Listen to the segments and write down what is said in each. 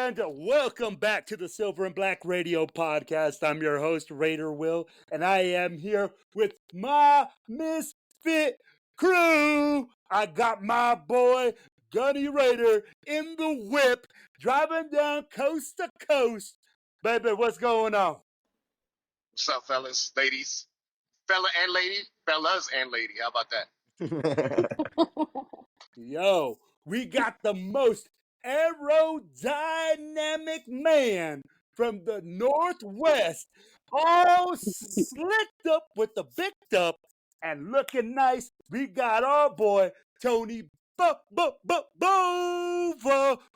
And welcome back to the Silver and Black Radio Podcast. I'm your host, Raider Will, and I am here with my misfit crew. I got my boy, Gunny Raider, in the whip, driving down coast to coast. Baby, what's going on? What's up, fellas, ladies? Fella and lady, fellas and lady. How about that? Yo, we got the most aerodynamic man from the Northwest, all slicked up with the big up and looking nice. We got our boy Tony Bova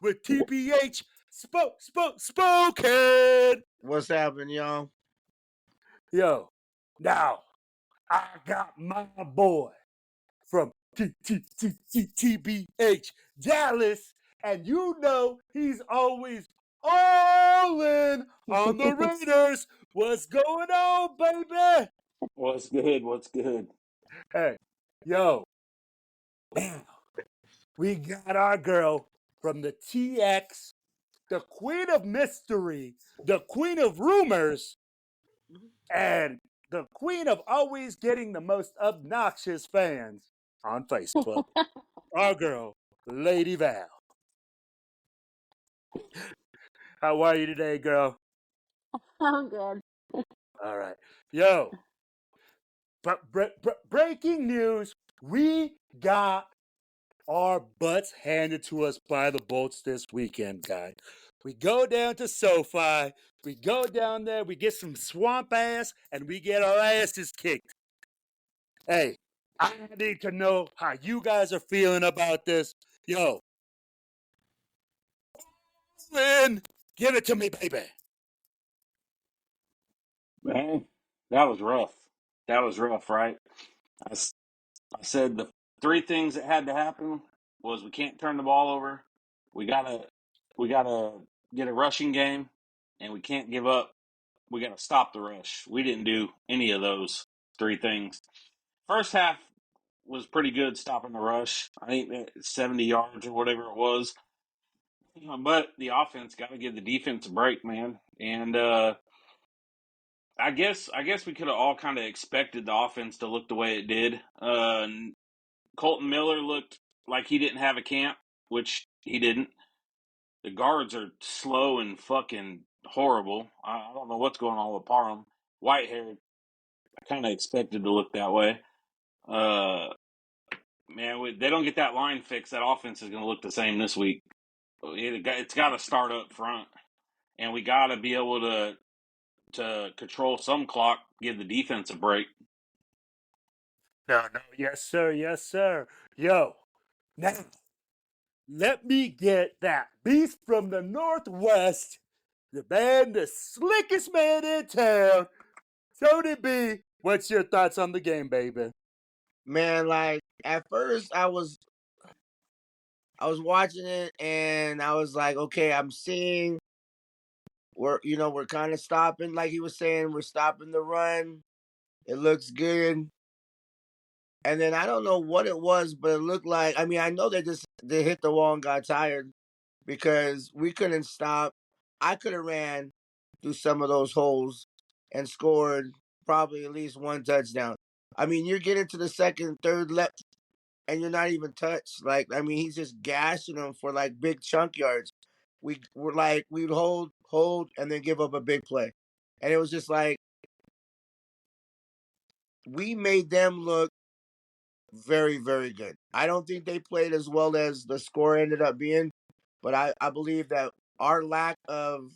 with TPH spoken. What's happening, y'all? Yo, now I got my boy from TBH Dallas, and you know he's always all in on the Raiders. What's going on, baby? What's good? What's good? Hey, yo, now we got our girl from the TX, the queen of mystery, the queen of rumors, and the queen of always getting the most obnoxious fans on Facebook. Our girl, Lady Val. How are you today, girl? I'm good. All right. Yo, breaking news. We got our butts handed to us by the Bolts this weekend, guys. We go down to Sofi. We go down there. We get some swamp ass, and we get our asses kicked. Hey, I need to know how you guys are feeling about this. Yo, Lynn, give it to me, baby. Man, that was rough. That was rough, right? I said the three things that had to happen was we can't turn the ball over, we gotta get a rushing game, and we can't give up. We gotta stop the rush. We didn't do any of those three things. First half was pretty good stopping the rush. I think 70 yards or whatever it was. But the offense got to give the defense a break, man. And I guess we could have all kind of expected the offense to look the way it did. Colton Miller looked like he didn't have a camp, which he didn't. The guards are slow and fucking horrible. I don't know what's going on with Parham. Whitehair, I kind of expected to look that way. Man, they don't get that line fixed, that offense is going to look the same this week. It's got to start up front, and we got to be able to control some clock, give the defense a break. No, yes, sir, yes, sir. Yo, now, let me get that beast from the Northwest, the slickest man in town. Tony B, what's your thoughts on the game, baby? Man, like at first I was watching it and I was like, okay, I'm seeing we're kind of stopping, like he was saying, we're stopping the run. It looks good. And then I don't know what it was, but it looked like, I mean, I know they hit the wall and got tired because we couldn't stop. I could have ran through some of those holes and scored probably at least one touchdown. I mean, you're getting to the second, third left, and you're not even touched. Like, I mean, he's just gashing them for like big chunk yards. We'd hold, and then give up a big play. And it was just like, we made them look very, very good. I don't think they played as well as the score ended up being, but I believe that our lack of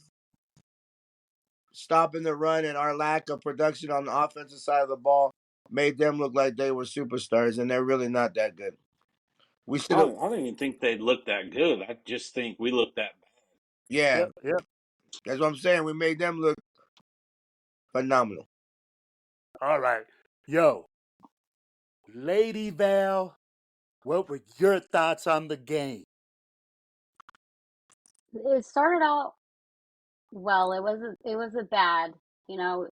stopping the run and our lack of production on the offensive side of the ball made them look like they were superstars, and they're really not that good. We should have. I don't even think they looked that good. I just think we looked that bad. Yeah. Yep. That's what I'm saying. We made them look phenomenal. All right. Yo, Lady Val, what were your thoughts on the game? It started out well. It wasn't bad,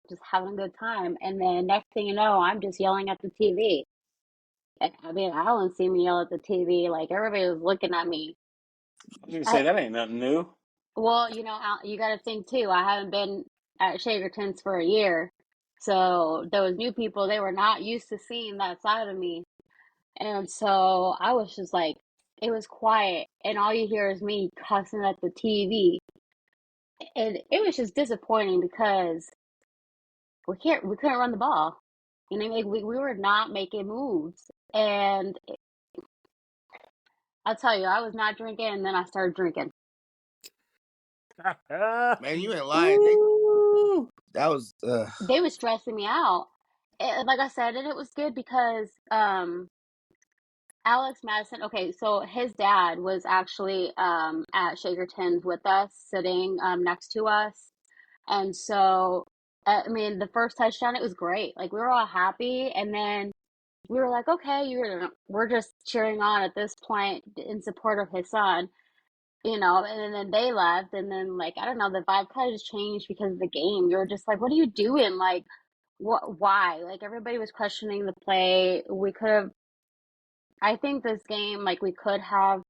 just having a good time. And then next thing you know, I'm just yelling at the TV. I mean, Alan see me yell at the TV. Like everybody was looking at me. I was going to say, that ain't nothing new. Well, you got to think too. I haven't been at Shakerton's for a year. So those new people, they were not used to seeing that side of me. And so I was just like, it was quiet, and all you hear is me cussing at the TV. And it was just disappointing because we couldn't run the ball. Like we were not making moves. And I'll tell you, I was not drinking, and then I started drinking. Man, you ain't lying. Ooh. That was They was stressing me out. And like I said, and it was good because Alex Madison, okay, so his dad was actually at Shakerton's with us, sitting next to us. And so, I mean, the first touchdown, it was great. Like, we were all happy. And then we were like, okay, we're just cheering on at this point in support of his son, and then they left. And then, like, I don't know, the vibe kind of just changed because of the game. You were just like, what are you doing? Like, why? Like, everybody was questioning the play. I think this game, like, we could have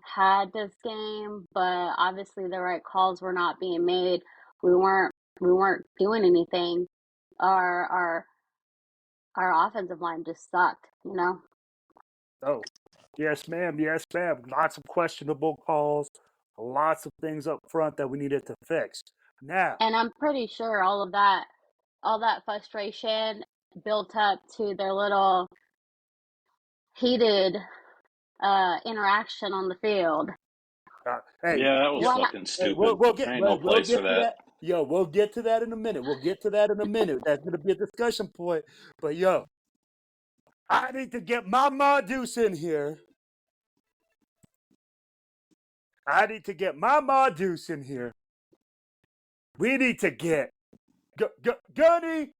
had this game, but obviously the right calls were not being made. We weren't we weren't doing anything. Our our our offensive line just sucked. Oh, yes, ma'am. Yes, ma'am. Lots of questionable calls. Lots of things up front that we needed to fix. Now, And I'm pretty sure all that frustration built up to their little heated interaction on the field. hey, Yeah, that was yo, When fucking hey, stupid. There ain't no we'll place for get to that. that. Yo, we'll get to that in a minute. We'll get to that in a minute. That's gonna be a discussion point. But yo, I need to get my Ma Deuce in here. I need to get my Ma Deuce in here. We need to get Gunny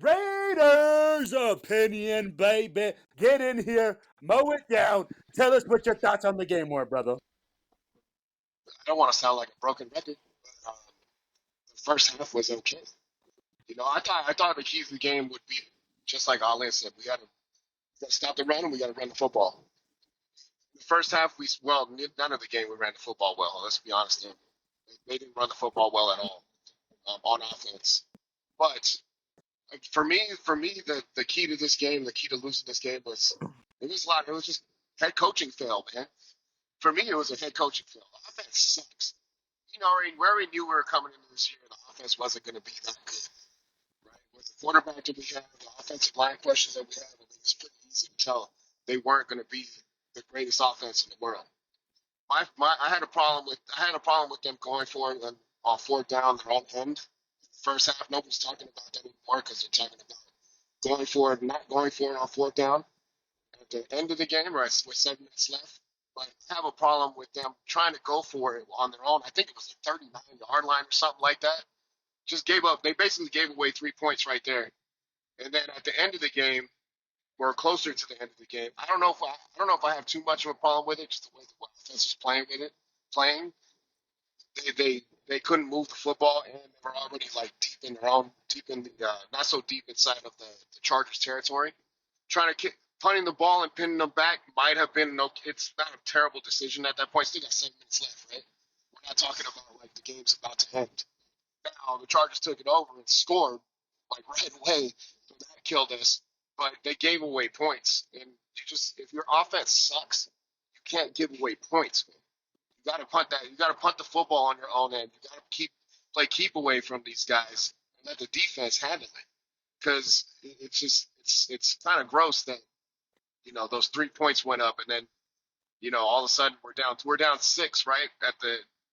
Raiders opinion, baby. Get in here, mow it down. Tell us what your thoughts on the game were, brother. I don't want to sound like a broken record, but the first half was okay. I thought the key to the game would be just like Alin said. We got to stop the run and we got to run the football. The first half, none of the game we ran the football well. Let's be honest. They didn't run the football well at all on offense. But for me, the key to this game, the key to losing this game was it was a lot. It was just head coaching fail, man. For me, it was a head coaching fail. The offense sucks. We already knew we were coming into this year. The offense wasn't going to be that good, right? With the quarterback that we had, the offensive line questions that we had, I mean, it's pretty easy to tell they weren't going to be the greatest offense in the world. I had a problem with them going for it on fourth down their own end. First half, nobody's talking about that anymore because they're talking about going for it, not going for it on fourth down at the end of the game, right, with 7 minutes left. But I have a problem with them trying to go for it on their own. I think it was a 39-yard line or something like that. Just gave up. They basically gave away 3 points right there. And then at the end of the game, or closer to the end of the game, I don't know if I have too much of a problem with it, just the way the offense was playing with it. Playing, they couldn't move the football, and they were already like deep in the not so deep inside of the Chargers territory. Trying to kick, punting the ball and pinning them back might have been no. It's not a terrible decision at that point. Still got 7 minutes left, right? We're not talking about like the game's about to end. Now the Chargers took it over and scored like right away, so that killed us. But they gave away points, and if your offense sucks, you can't give away points. Man. You got to punt that. You got to punt the football on your own end. You got to play keep away from these guys and let the defense handle it. Because it's kind of gross that those 3 points went up, and then all of a sudden we're down six, right?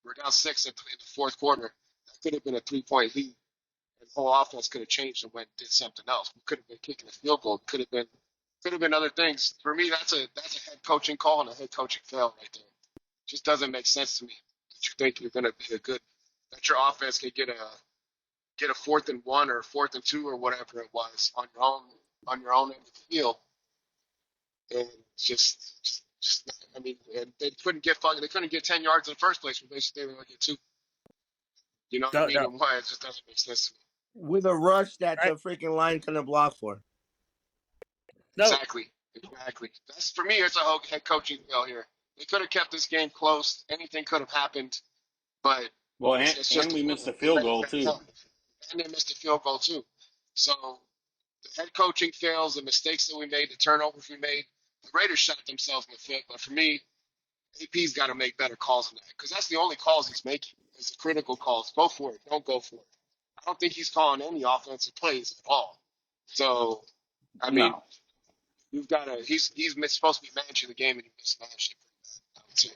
We're down six in the fourth quarter. That could have been a 3 point lead, and the whole offense could have changed and went and did something else. We could have been kicking a field goal. Could have been other things. For me, that's a head coaching call and a head coaching fail right there. Just doesn't make sense to me that you think you're going to be that your offense can get a 4th and 1 or 4th and 2 or whatever it was on your own end of the field, and I mean, and they couldn't get 10 yards in the first place. But basically, they were going to get two. You know what I No, mean? no, And why it just doesn't make sense to me. with a rush that right? the freaking line couldn't block for. No, Exactly. That's for me. It's a whole head coaching failure. They could have kept this game close. Anything could have happened. But Well, it's just and a we missed rule. a They field let it goal back too. up. And they missed a field goal too. So the head coaching fails, the mistakes that we made, the turnovers we made, the Raiders shot themselves in the foot. But for me, AP's got to make better calls than that because that's the only calls he's making. It's the critical calls. Go for it. Don't go for it. I don't think he's calling any offensive plays at all. So, I mean, No. you've got to. Supposed to be managing the game, and he mismanaged it pretty bad. I would say.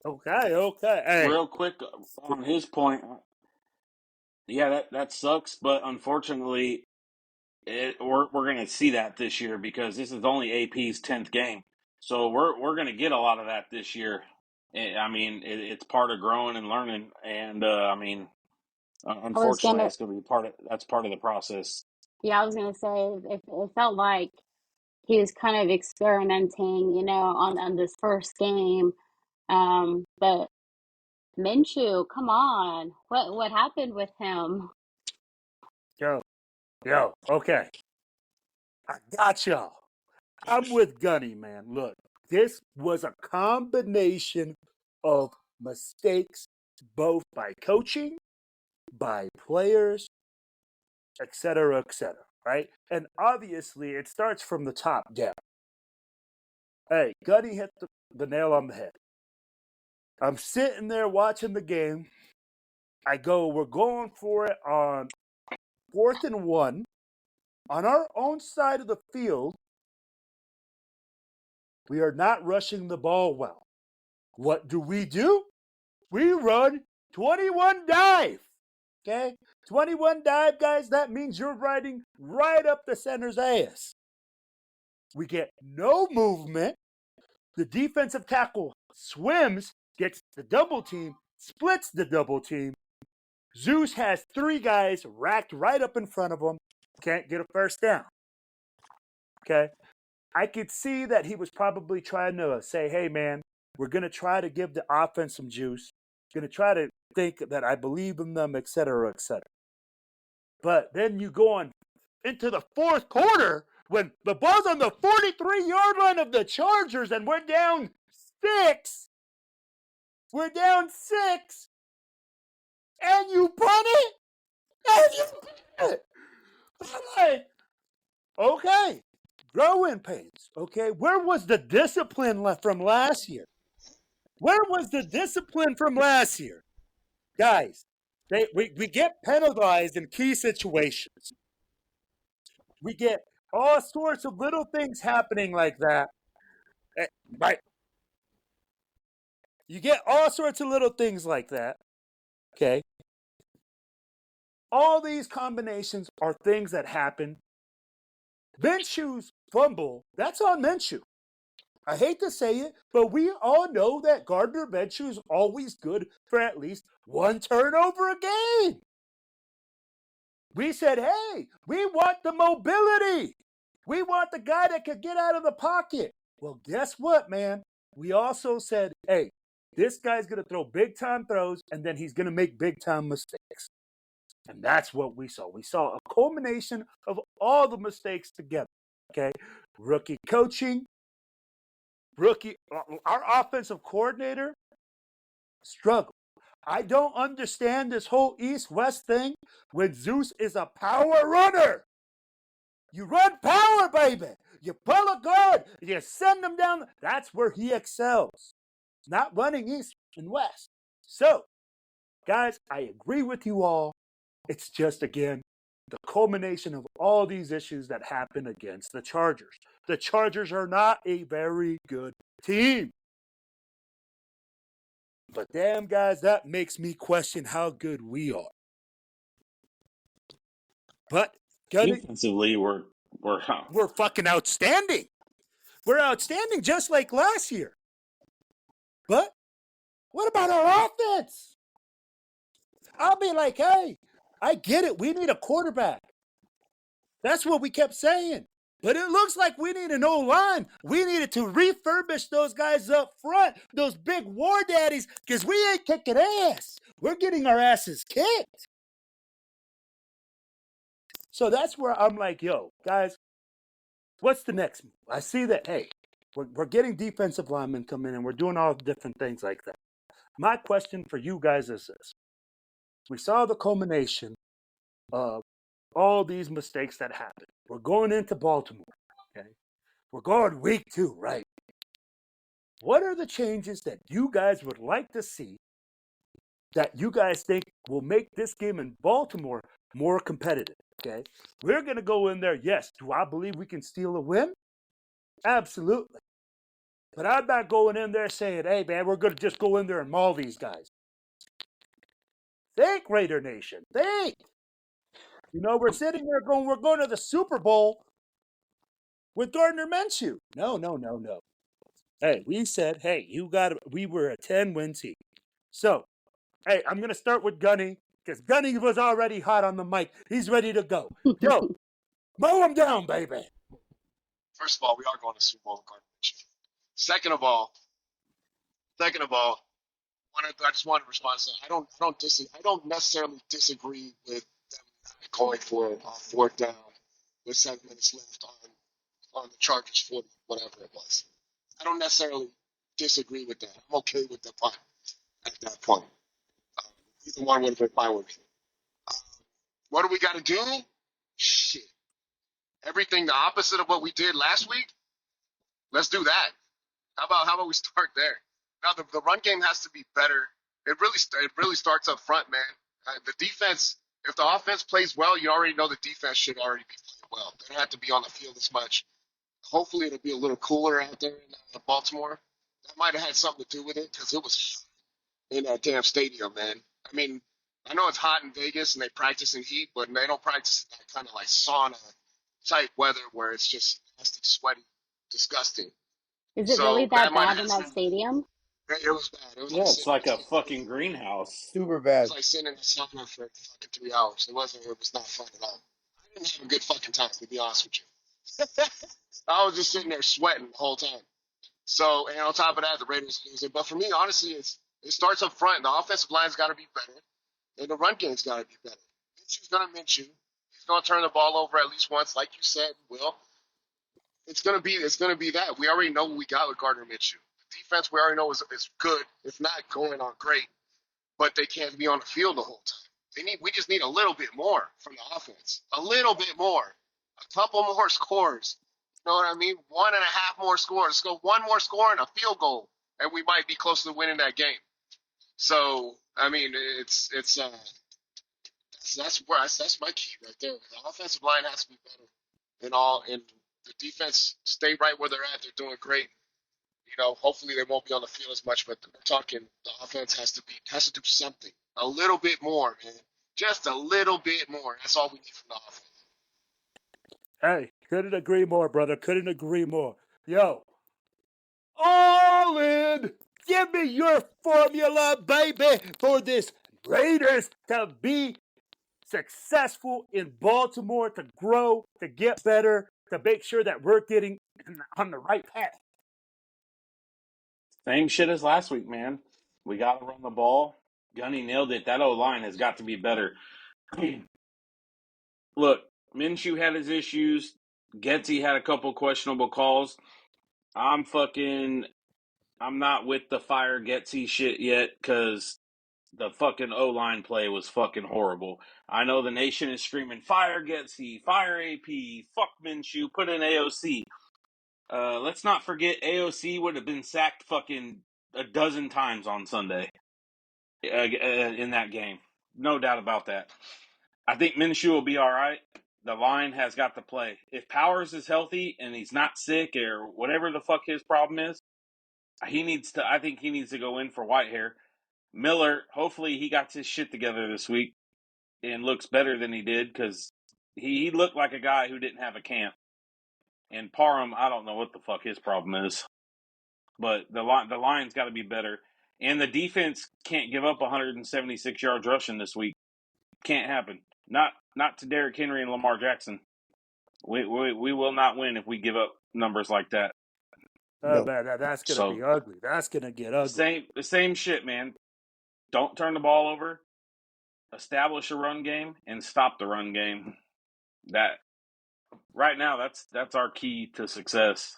Okay. Hey, Real quick on his point, yeah, that sucks, but unfortunately, we're going to see that this year because this is only AP's 10th game, so we're going to get a lot of that this year. I mean, it's part of growing and learning, and I mean, I was unfortunately, gonna, that's going to be part of the process. yeah, I was gonna say it felt like he was kind of experimenting, on this first game. But Minshew, come on, what happened with him? yo, okay. I got y'all. I'm with Gunny, man. Look, this was a combination of mistakes, both by coaching, by players, etc., etc., right? And obviously, it starts from the top down. Hey, Gunny hit the nail on the head. I'm sitting there watching the game. We're going for it on 4th and 1 on our own side of the field. We are not rushing the ball well. What do? We run 21 dive. Okay? 21 dive, guys, that means you're riding right up the center's ass. We get no movement. The defensive tackle swims, gets the double team, splits the double team. Zeus has 3 guys racked right up in front of him. Can't get a first down. Okay? I could see that he was probably trying to say, hey, man, we're going to try to give the offense some juice. Going to try to think that I believe in them, etc., etc. But then you go on into the 4th quarter when the ball's on the 43-yard line of the Chargers and we're down 6. We're down 6. And you punt it? And you punt it? I'm like, okay. Growing pains. Okay. Where was the discipline from last year? Where was the discipline from last year? Guys, we get penalized in key situations. We get all sorts of little things happening like that. Right. You get all sorts of little things like that. Okay. All these combinations are things that happen. Minshew's fumble, that's on Minshew. I hate to say it, but we all know that Gardner Minshew is always good for at least 1 turnover a game. We said, hey, we want the mobility. We want the guy that could get out of the pocket. Well, guess what, man? We also said, hey, this guy's going to throw big-time throws, and then he's going to make big-time mistakes. And that's what we saw. We saw a culmination of all the mistakes together, okay? Rookie coaching, our offensive coordinator struggled. I don't understand this whole East-West thing when Zeus is a power runner. You run power, baby. You pull a guard. You send them down. That's where he excels. Not running east and west. So, guys, I agree with you all. It's just, again, the culmination of all these issues that happen against the Chargers. The Chargers are not a very good team. But damn, guys, that makes me question how good we are. But Defensively, we're we're fucking outstanding. We're outstanding just like last year. But what about our offense? I'll be like, hey, I get it. We need a quarterback. That's what we kept saying. But it looks like we need an O-line. We needed to refurbish those guys up front, those big war daddies, because we ain't kicking ass. We're getting our asses kicked. So that's where I'm like, yo, guys, what's the next move? I see that, hey, we're getting defensive linemen come in and we're doing all different things like that. my question for you guys is this. We saw the culmination of all these mistakes that happened. We're going into Baltimore. Okay. We're going week 2, right? What are the changes that you guys would like to see that you guys think will make this game in Baltimore more competitive? Okay. We're going to go in there. Yes. Do I believe we can steal a win? Absolutely. But I'm not going in there saying, hey, man, we're going to just go in there and maul these guys. Think, Raider Nation. Think. You know, we're sitting there going, we're going to the Super Bowl with Gardner Minshew. No. Hey, we said, hey, we were a 10-win team. So, hey, I'm going to start with Gunny because Gunny was already hot on the mic. He's ready to go. Yo, mow him down, baby. First of all, we are going to Super Bowl garbage. Second of all, I just want to respond to that. I don't necessarily disagree with them not going for it on 4th down with 7 minutes left on the Chargers 40, whatever it was. I don't necessarily disagree with that. I'm okay with the punt at that point. Either one would have been fine with me. What do we got to do? Shit. Everything the opposite of what we did last week. Let's do that. How about we start there? Now the run game has to be better. It really starts up front, man. The defense, if the offense plays well, you already know the defense should already be playing well. They don't have to be on the field as much. Hopefully it'll be a little cooler out there in Baltimore. That might have had something to do with it because it was hot in that damn stadium, man. I mean, I know it's hot in Vegas and they practice in heat, but they don't practice in that kind of like sauna type weather where it's just nasty, sweaty, disgusting. Is it really So that that might bad have in had that something. stadium? It was bad. It was like Yeah, it's sitting. like a fucking greenhouse. Super It bad. was like sitting in a sauna for fucking 3 hours. It was not fun at all. I didn't have a good fucking time, to be honest with you. I was just sitting there sweating the whole time. So, and on top of that, the Raiders losing. But for me, honestly, it starts up front. The offensive line's got to be better, and the run game's got to be better. Minshew's gonna Minshew. He's gonna turn the ball over at least once, like you said, Will. It's gonna be that. We already know what we got with Gardner Minshew. The defense we already know is good, if not going on great, but they can't be on the field the whole time. We just need a little bit more from the offense. A little bit more. A couple more scores. You know what I mean? 1.5 more scores. Let's go one more score and a field goal, and we might be close to winning that game. So, I mean, that's my key right there. The offensive line has to be better and the defense stay right where they're at. They're doing great. You know, hopefully they won't be on the field as much, but we're talking the offense has to do something. A little bit more, man. Just a little bit more. That's all we need from the offense. Hey, couldn't agree more, brother. Couldn't agree more. Yo, all in. Give me your formula, baby, for this Raiders to be successful in Baltimore, to grow, to get better, to make sure that we're getting on the right path. Same shit as last week, man. We got to run the ball. Gunny nailed it. That O-line has got to be better. Look, Minshew had his issues. Getsy had a couple questionable calls. I'm not with the fire Getsy shit yet because the fucking O-line play was fucking horrible. I know the nation is screaming, fire Getsy, fire AP, fuck Minshew, put in AOC. Let's not forget AOC would have been sacked fucking a dozen times on Sunday in that game. No doubt about that. I think Minshew will be all right. The line has got to play. If Powers is healthy and he's not sick or whatever the fuck his problem is, I think he needs to go in for Whitehair. Miller, hopefully he got his shit together this week and looks better than he did because he looked like a guy who didn't have a camp. And Parham, I don't know what the fuck his problem is. But the line's got to be better. And the defense can't give up 176 yards rushing this week. Can't happen. Not to Derrick Henry and Lamar Jackson. We will not win if we give up numbers like that. No. Man, that's going to be ugly. That's going to get ugly. The same shit, man. Don't turn the ball over. Establish a run game and stop the run game. That right now, that's our key to success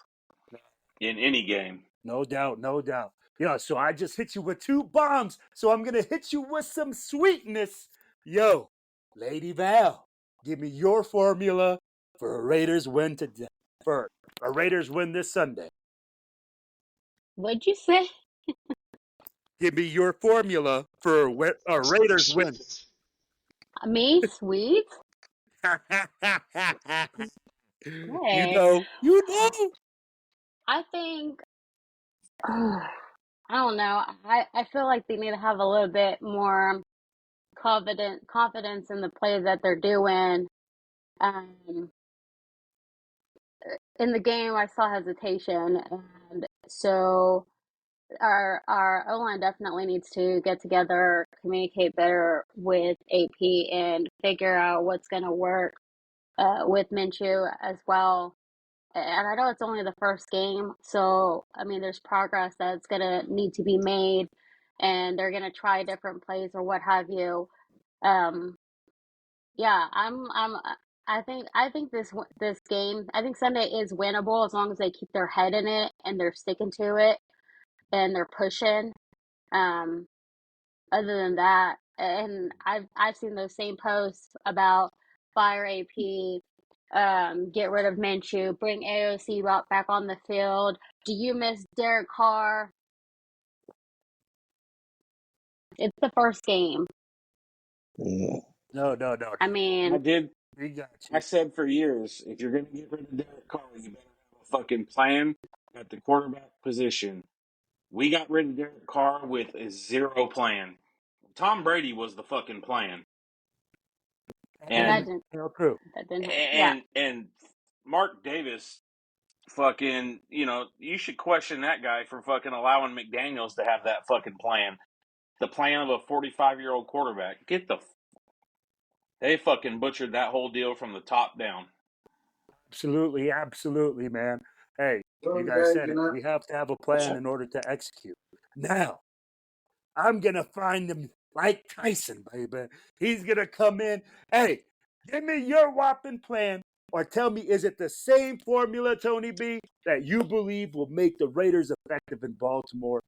in any game. No doubt, no doubt. So I just hit you with 2 bombs. So I'm gonna hit you with some sweetness. Yo, Lady Val, give me your formula for a Raiders win today. For a Raiders win this Sunday. What'd you say? Give me your formula for a Raiders win. Me, sweet? you Hey, know, you know. I think I don't know. I feel like they need to have a little bit more confidence in the plays that they're doing. Um, in the game, I saw hesitation, and so our O line definitely needs to get together, communicate better with AP, and figure out what's going to work with Minshew as well. And I know it's only the first game, so I mean, there's progress that's going to need to be made, and they're going to try different plays or what have you. Um, yeah, I think this game, I think Sunday is winnable as long as they keep their head in it and they're sticking to it and they're pushing. Um, other than that, and I've seen those same posts about fire AP, get rid of Minshew, bring AOC back on the field. Do you miss Derek Carr? It's the first game. Yeah. No. I I mean, did. We got I you. said for years, if you're going to get rid of Derek Carr, you better have a fucking plan at the quarterback position. We got rid of Derek Carr with a zero plan. Tom Brady was the fucking plan, and that and didn't True. that didn't happen. Yeah, and Mark Davis, fucking, you should question that guy for fucking allowing McDaniels to have that fucking plan. The plan of a 45-year-old quarterback. They fucking butchered that whole deal from the top down. Absolutely, man. Hey, you guys said it. We have to have a plan in order to execute. Now, I'm gonna find him like Tyson, baby. He's gonna come in. Hey, give me your whopping plan, or tell me, is it the same formula, Tony B, that you believe will make the Raiders effective in Baltimore?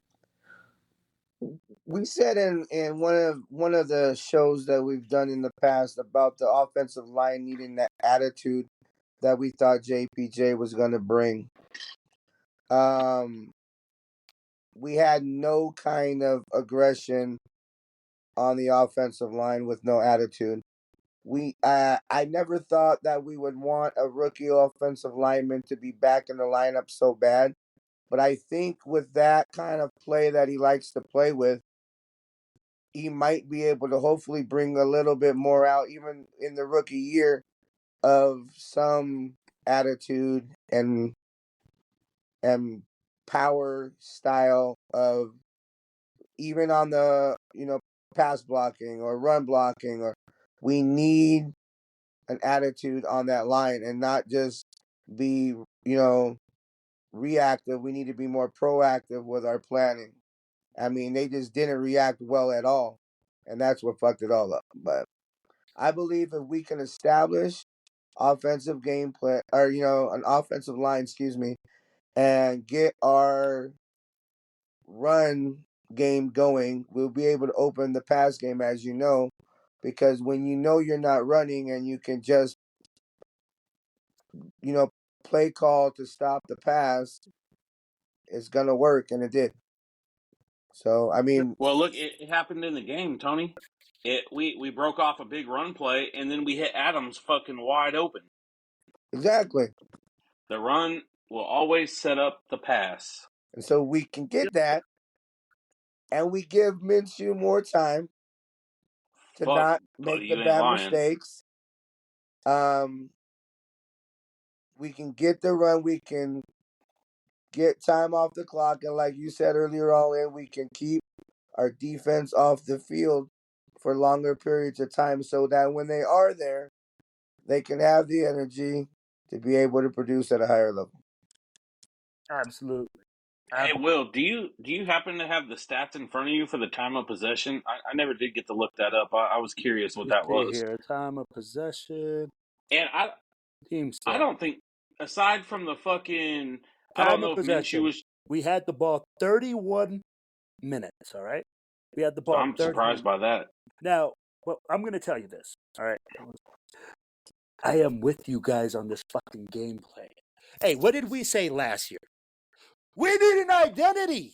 We said in one of the shows that we've done in the past about the offensive line needing that attitude that we thought JPJ was going to bring. We had no kind of aggression on the offensive line with no attitude. I never thought that we would want a rookie offensive lineman to be back in the lineup so bad, but I think with that kind of play that he likes to play with, he might be able to hopefully bring a little bit more out, even in the rookie year, of some attitude and power style of even on the pass blocking or run blocking, or we need an attitude on that line and not just be reactive. We need to be more proactive with our planning. I mean, they just didn't react well at all, and that's what fucked it all up. But I believe if we can establish offensive gameplay, or an offensive line, excuse me, and get our run game going, we'll be able to open the pass game, as you know, because when you know you're not running and you can just play call to stop the pass, it's gonna work, and it did. So I mean, Well, look, it happened in the game, Tony. We broke off a big run play, and then we hit Adams fucking wide open. exactly. The run will always set up the pass. And so we can get that, and we give Minshew more time to Fuck, not buddy, make the you ain't bad lying. mistakes. We can get the run. We can get time off the clock, and like you said earlier on, we can keep our defense off the field for longer periods of time, so that when they are there, they can have the energy to be able to produce at a higher level. Absolutely. Hey, Will, do you happen to have the stats in front of you for the time of possession? I never did get to look that up. I was curious what Let's that see was. here. Time of possession. And Team I stat. don't think, aside from the fucking, I don't Time of know if Minshew possession. was We had the ball 31 minutes. All right, we had the So ball. I'm 30 surprised by that. Now, well, I'm going to tell you this. All right, I am with you guys on this fucking gameplay. Hey, what did we say last year? We need an identity.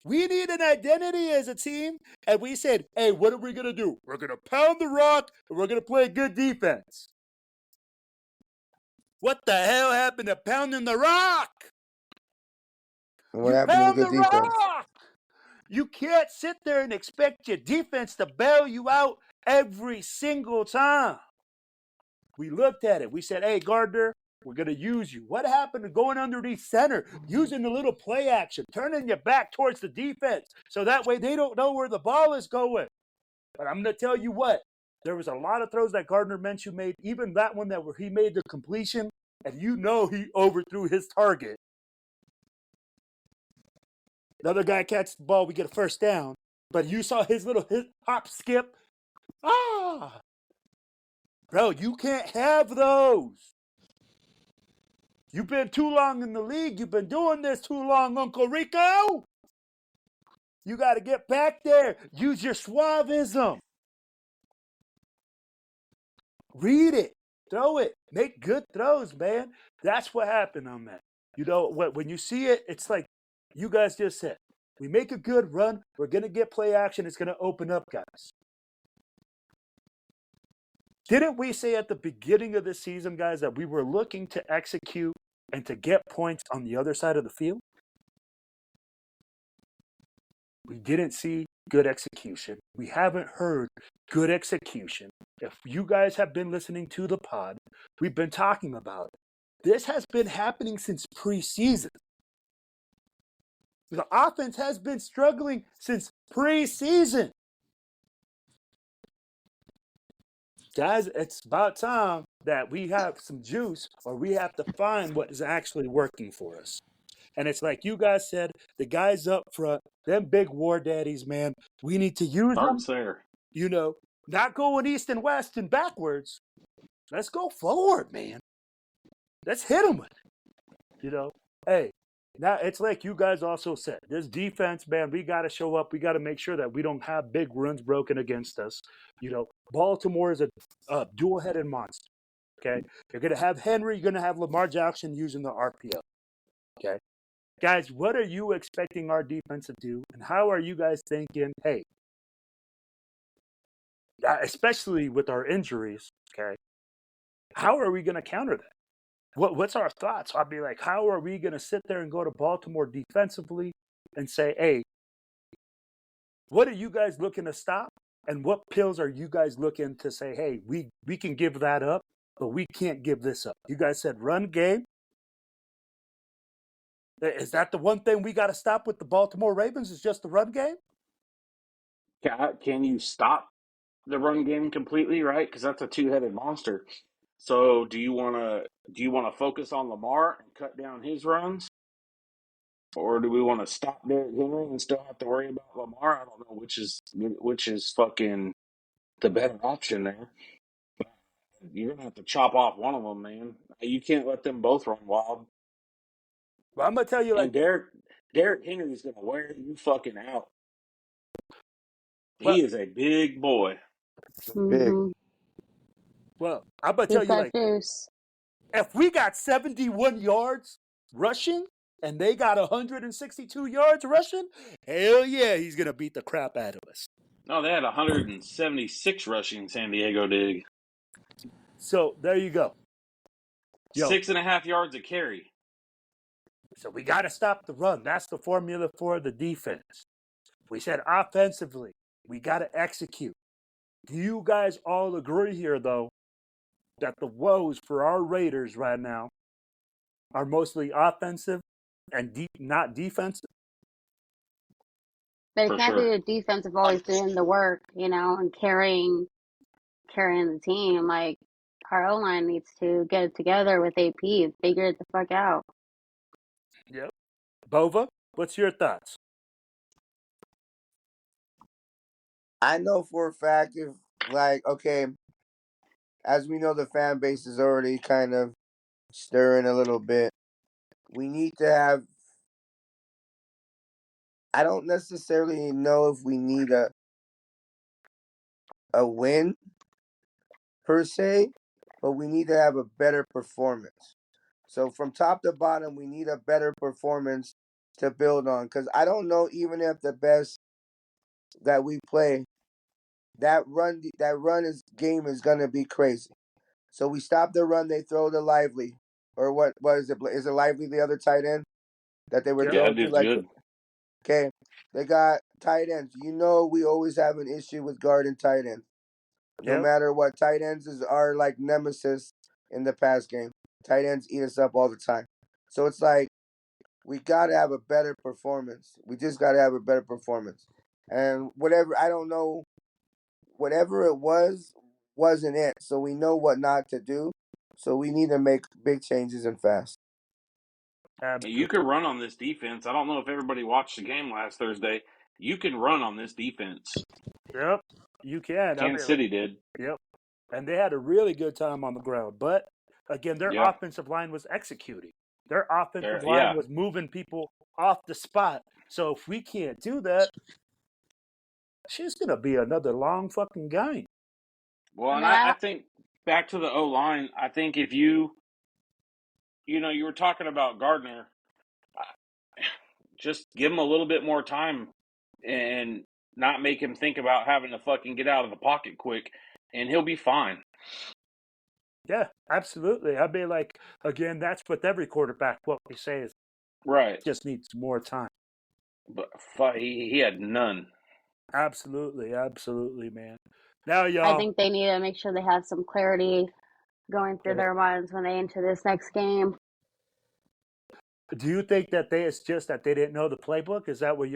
We need an identity as a team. And we said, hey, what are we going to do? We're going to pound the rock and we're going to play good defense. What the hell happened to pounding the rock? What You happened to the pound good the defense? rock. You can't sit there and expect your defense to bail you out every single time. We looked at it. We said, hey, Gardner, we're going to use you. What happened to going underneath center, using the little play action, turning your back towards the defense so that way they don't know where the ball is going? But I'm going to tell you what, there was a lot of throws that Gardner Minshew made, even that one that where he made the completion, and you know he overthrew his target. Another guy catches the ball, we get a first down, but you saw his little hop skip. Ah! Bro, you can't have those. You've been too long in the league. You've been doing this too long, Uncle Rico. You got to get back there. Use your suavism. Read it. Throw it. Make good throws, man. That's what happened on that. You know, when you see it, it's like you guys just said. We make a good run. We're going to get play action. It's going to open up, guys. Didn't we say at the beginning of the season, guys, that we were looking to execute and to get points on the other side of the field? We didn't see good execution. We haven't heard good execution. If you guys have been listening to the pod, we've been talking about it. This has been happening since preseason. The offense has been struggling since preseason. Guys, it's about time that we have some juice, or we have to find what is actually working for us. And it's like you guys said, the guys up front, them big war daddies, man, we need to use Starts them. there. You know, not going east and west and backwards. Let's go forward, man. Let's hit them with it. You know, hey, now it's like you guys also said, this defense, man, we got to show up. We got to make sure that we don't have big runs broken against us. You know, Baltimore is a dual-headed monster. Okay, you're going to have Henry, you're going to have Lamar Jackson using the RPO. Okay, guys, what are you expecting our defense to do? And how are you guys thinking, hey, especially with our injuries, okay, how are we going to counter that? What's our thoughts? I'd be like, how are we going to sit there and go to Baltimore defensively and say, hey, what are you guys looking to stop? And what pills are you guys looking to say, hey, we can give that up, but we can't give this up? You guys said run game. Is that the one thing we got to stop with the Baltimore Ravens is just the run game? Can you stop the run game completely, right? Because that's a two-headed monster. So do you want to focus on Lamar and cut down his runs, or do we want to stop Derrick Henry and still have to worry about Lamar? I don't know which is fucking the better option there. You're gonna have to chop off one of them, man. You can't let them both run wild. Well, I'm going to tell you like And Derrick Henry's gonna wear you fucking out. well, He is a big boy. Big. Mm-hmm. well, I'm going to tell He's you got like juice. if we got 71 yards rushing and they got 162 yards rushing, hell yeah, he's going to beat the crap out of us. No, they had 176 rushing. San Diego did So there you go. Yo, 6.5 yards a carry. so we got to stop the run. That's the formula for the defense. We said offensively, we got to execute. Do you guys all agree here, though, that the woes for our Raiders right now are mostly offensive and not defensive? But it For can't be sure. the defensive always doing the work, and carrying the team. Like our O line needs to get it together with AP, figure it the fuck out. Yep. Bova, what's your thoughts? I know for a fact if, like, okay, as we know, the fan base is already kind of stirring a little bit. We need to have I don't necessarily know if we need a win per se, but we need to have a better performance. So from top to bottom, we need a better performance to build on. Because I don't know even if the best that we play, game is gonna be crazy. So we stop the run, they throw the Lively, or what is it? Is it Lively the other tight end that they were Yep. Yeah, that throwing to? dude's Like, good. okay, they got tight ends. You know, we always have an issue with guarding tight ends. No Yep. matter what, tight ends are like nemesis in the pass game. Tight ends eat us up all the time. So it's like we gotta have a better performance. We just gotta have a better performance. And whatever, I don't know, whatever it wasn't it. So we know what not to do. So we need to make big changes and fast. You Absolutely. could run on this defense. I don't know if everybody watched the game last Thursday. You can run on this defense. Yep. You can. I Kansas mean, City did. yep. And they had a really good time on the ground. But again, their Yeah, offensive line was executing. Their offensive line yeah. was moving people off the spot. So if we can't do that, she's gonna be another long fucking game. Well, I and mean, I I think back to the O line. I think if you were talking about Gardner, just give him a little bit more time and not make him think about having to fucking get out of the pocket quick, and he'll be fine. Yeah, absolutely. I mean, like again, that's with every quarterback. What we say is Right. just needs more time. But he had none. Absolutely, absolutely, man. Now, I y'all, think they need to make sure they have some clarity going through their minds when they enter this next game. do you think that it's just that they didn't know the playbook? Is that what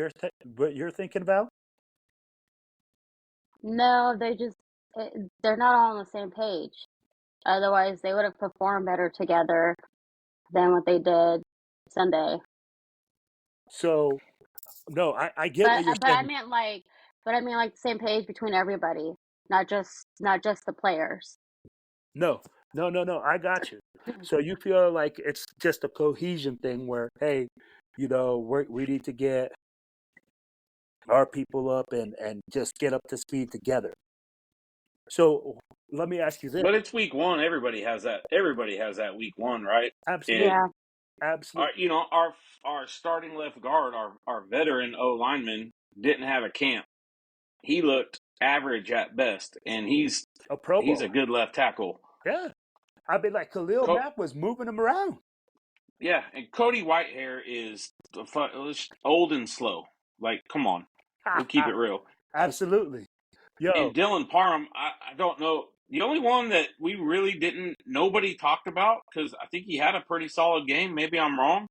what you're thinking about? No, they're not all on the same page. Otherwise, they would have performed better together than what they did Sunday. So, no, I get But what you're but I saying. meant like the same page between everybody, not just the players. No, no, no, no. I got you. So you feel like it's just a cohesion thing where, hey, we need to get our people up and just get up to speed together. So let me ask you this. But it's week one. Everybody has that. Everybody has that week one, right? Absolutely, And Yeah. absolutely. our starting left guard, our veteran O lineman, didn't have a camp. He looked average at best, and he's A Pro he's Bowl. a good left tackle. Yeah. I mean, like Khalil Co- Mack was moving him around. yeah, and Cody Whitehair is old and slow. Like, come on, we'll keep it real. Absolutely. Yo, And Dylan Parham, I don't know. The only one that we really nobody talked about, because I think he had a pretty solid game, maybe I'm wrong,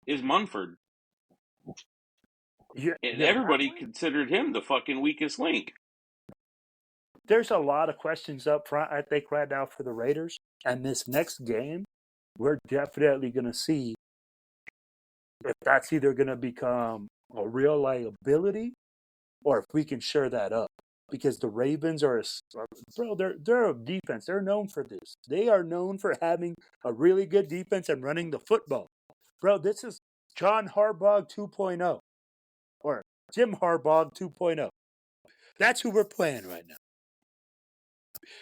is Munford. And you're not everybody wrong. considered him the fucking weakest link. There's a lot of questions up front, I think, right now for the Raiders. And this next game, we're definitely going to see if that's either going to become a real liability or if we can shore that up. Because the Ravens bro, they're a defense. They're known for this. They are known for having a really good defense and running the football. Bro, this is John Harbaugh 2.0 or Jim Harbaugh 2.0. That's who we're playing right now.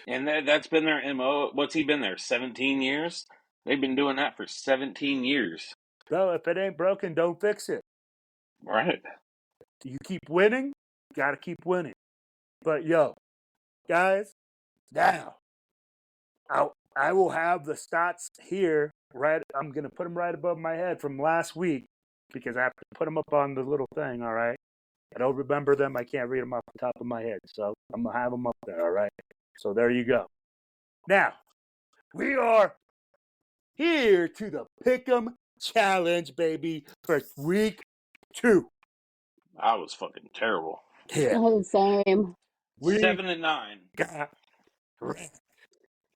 And that's been their MO. What's he been there? 17 years? They've been doing that for 17 years. Bro, if it ain't broken, don't fix it. Right. You keep winning, got to keep winning. But yo, guys, now I will have the stats here. Right, I'm gonna put them right above my head from last week because I have to put them up on the little thing. All right, I don't remember them. I can't read them off the top of my head, so I'm gonna have them up there. All right, so there you go. Now we are here to the Pick'em Challenge, baby, for week 2. I was fucking terrible. Yeah, Oh, same. we 7-9. got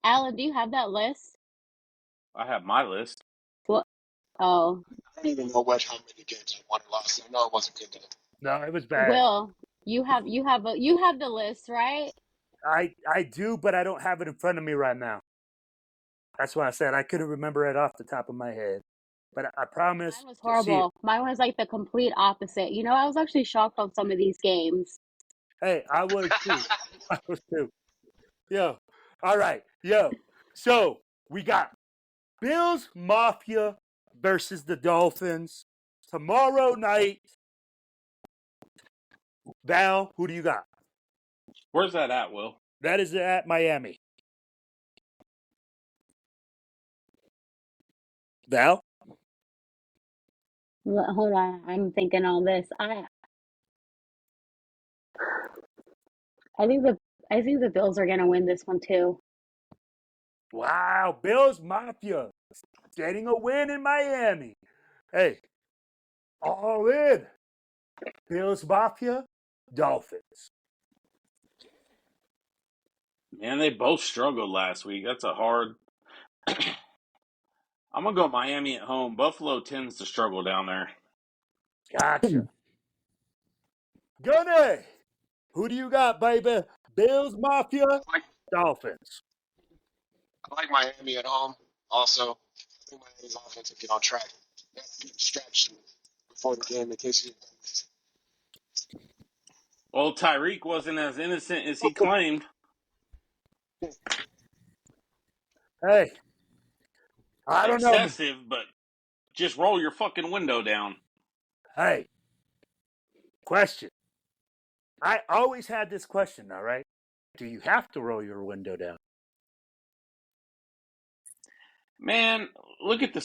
Alan, do you have that list? I have my list. What? Oh, I don't even know how many games I won or lost. I know it wasn't good though. no, it was bad. Will, you have the list, right? I do, but I don't have it in front of me right now. That's why I said I couldn't remember it off the top of my head. but I promise Mine was to see it. horrible. Mine was like the complete opposite. You know, I was actually shocked on some of these games. Hey, I was too. I was too. Yo. All right. Yo. So we got Bills Mafia versus the Dolphins tomorrow night. Val, who do you got? Where's that at, Will? That is at Miami. Val? Hold on, I'm thinking all this. I think the Bills are gonna win this one too. Wow. Bills Mafia getting a win in Miami. Hey, all in. Bills Mafia, Dolphins. Man, they both struggled last week. That's a hard. I'm gonna go Miami at home. Buffalo tends to struggle down there. Gotcha. Gunny, who do you got, baby? Bills Mafia, I like Dolphins. I like Miami at home. Also, I think Miami's offense will get on track. They had a good stretch before the game in case you. Well, Tyreek wasn't as innocent as he claimed. Hey, I don't know. Excessive, but just roll your fucking window down. Hey, question. I always had this question, all right? Do you have to roll your window down? Man, look at the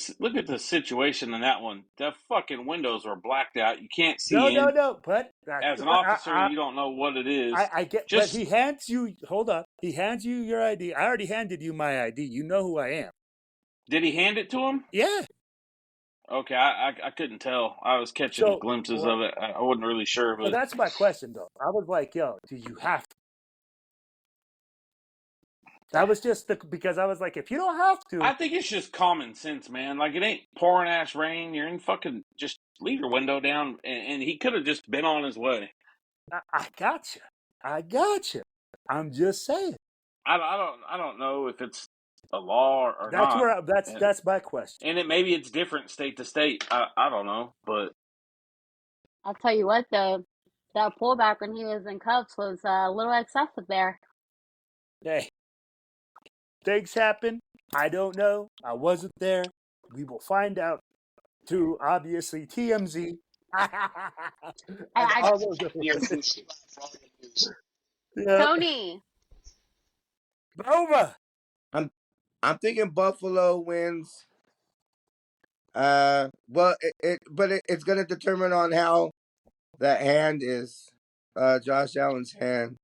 situation in that one. The fucking windows were blacked out. You can't see in. No. But As an officer, you don't know what it is. I get. But Just he hands you. Hold up. He hands you your ID. I already handed you my ID. You know who I am. did he hand it to him? Yeah. Okay, I couldn't tell. I was catching So, glimpses of it. I wasn't really sure, well, but that's my question, though. I was like, yo, do you have to? That was just because I was like, if you don't have to, I think it's just common sense, man. Like it ain't pouring ass rain. You're in fucking just leave your window down, and he could have just been on his way. I gotcha. I gotcha. I'm just saying. I don't know if it's a law or That's not. where that's my question. And maybe it's different state to state. I don't know, but I'll tell you what though, that pullback when he was in cuffs was a little excessive there. Hey, things happen. I don't know. I wasn't there. We will find out through obviously TMZ and I all those other Yes, things. for all your news. Yeah. Tony, Over. I'm thinking Buffalo wins. Well, it's gonna determine on how that hand is. Josh Allen's hand.